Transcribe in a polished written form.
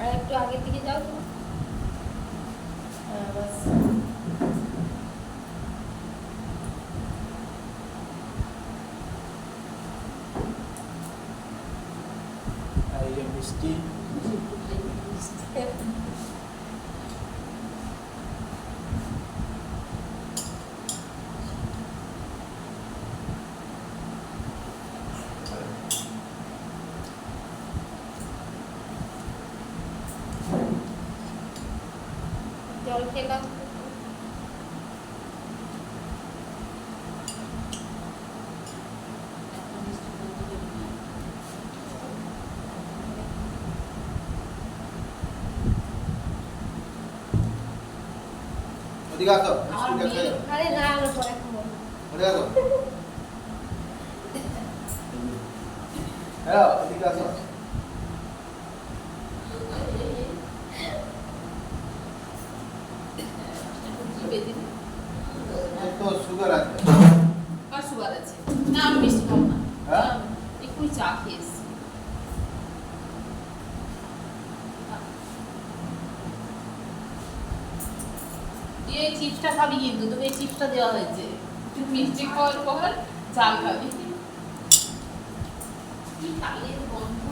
আর একটু আগের দিকে যাও তো। বাস। আর এই যে মিষ্টি জল খেলাম। ওদিকে আসো মিষ্টি খেয়ে যাও আরে না আলো পরে খাবো। ওদিকে আসো হ্যাঁ ওদিকে আসো তো সুগার আছে আর সুগার আছে না আমি মিষ্টি খাবো না হ্যাঁ একটু চা খেয়েছি এই চিপসটা খাবি কিন্তু তোকে এই চিপসটা দেওয়া হয়েছে তুই মিষ্টি খাওয়ার পর চা খাবি কি কালের গন্ধ